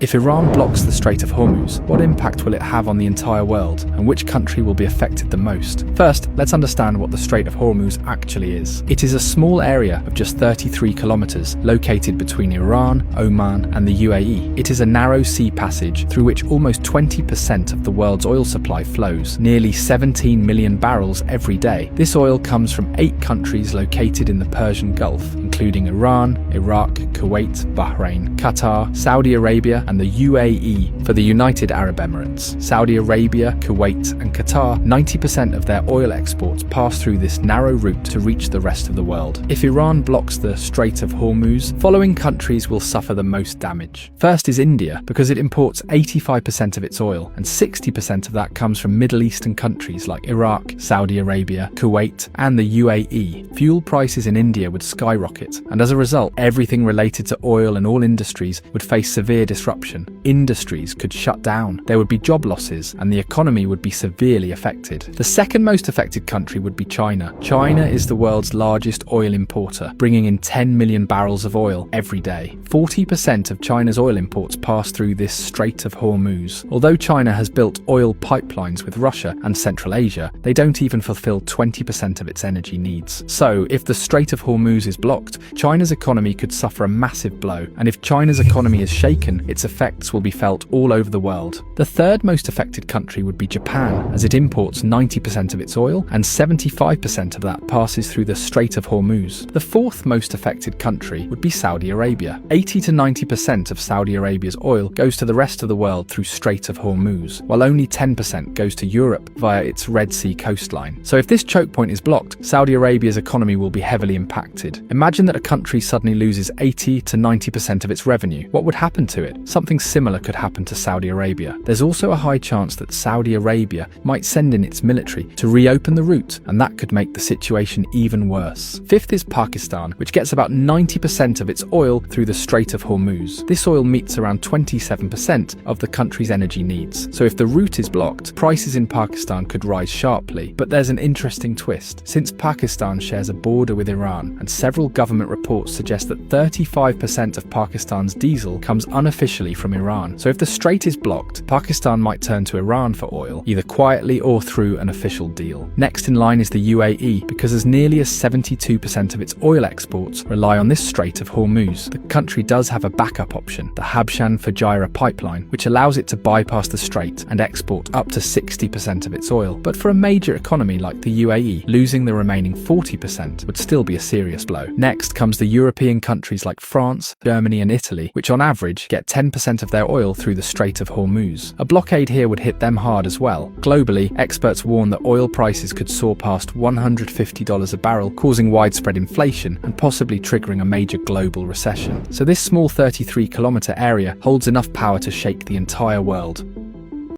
If Iran blocks the Strait of Hormuz, what impact will it have on the entire world, and which country will be affected the most? First, let's understand what the Strait of Hormuz actually is. It is a small area of just 33 kilometers located between Iran, Oman, and the UAE. It is a narrow sea passage through which almost 20% of the world's oil supply flows, nearly 17 million barrels every day. This oil comes from 8 countries located in the Persian Gulf, including Iran, Iraq, Kuwait, Bahrain, Qatar, Saudi Arabia, and the UAE for the United Arab Emirates. Saudi Arabia, Kuwait, and Qatar, 90% of their oil exports pass through this narrow route to reach the rest of the world. If Iran blocks the Strait of Hormuz, following countries will suffer the most damage. First is India, because it imports 85% of its oil, and 60% of that comes from Middle Eastern countries like Iraq, Saudi Arabia, Kuwait, and the UAE. Fuel prices in India would skyrocket, and as a result, everything related to oil and all industries would face severe disruption. Industries could shut down, there would be job losses, and the economy would be severely affected. The second most affected country would be China. China is the world's largest oil importer, bringing in 10 million barrels of oil every day. 40% of China's oil imports pass through this Strait of Hormuz. Although China has built oil pipelines with Russia and Central Asia, they don't even fulfill 20% of its energy needs. So, if the Strait of Hormuz is blocked, China's economy could suffer a massive blow, and if China's economy is shaken, its effects will be felt all over the world. The third most affected country would be Japan, as it imports 90% of its oil, and 75% of that passes through the Strait of Hormuz. The fourth most affected country would be Saudi Arabia. 80 to 90% of Saudi Arabia's oil goes to the rest of the world through Strait of Hormuz, while only 10% goes to Europe via its Red Sea coastline. So if this choke point is blocked, Saudi Arabia's economy will be heavily impacted. Imagine that a country suddenly loses 80 to 90% of its revenue. What would happen to it? Something similar could happen to Saudi Arabia. There's also a high chance that Saudi Arabia might send in its military to reopen the route, and that could make the situation even worse. Fifth is Pakistan, which gets about 90% of its oil through the Strait of Hormuz. This oil meets around 27% of the country's energy needs. So if the route is blocked, prices in Pakistan could rise sharply. But there's an interesting twist. Since Pakistan shares a border with Iran, and several government reports suggest that 35% of Pakistan's diesel comes unofficially from Iran. So if the strait is blocked, Pakistan might turn to Iran for oil, either quietly or through an official deal. Next in line is the UAE, because as nearly as 72% of its oil exports rely on this Strait of Hormuz. The country does have a backup option, the Habshan Fujairah pipeline, which allows it to bypass the strait and export up to 60% of its oil. But for a major economy like the UAE, losing the remaining 40% would still be a serious blow. Next comes the European countries like France, Germany, and Italy, which on average get 10% of their oil through the Strait of Hormuz. A blockade here would hit them hard as well. Globally, experts warn that oil prices could soar past $150 a barrel, causing widespread inflation and possibly triggering a major global recession. So this small 33-kilometer area holds enough power to shake the entire world.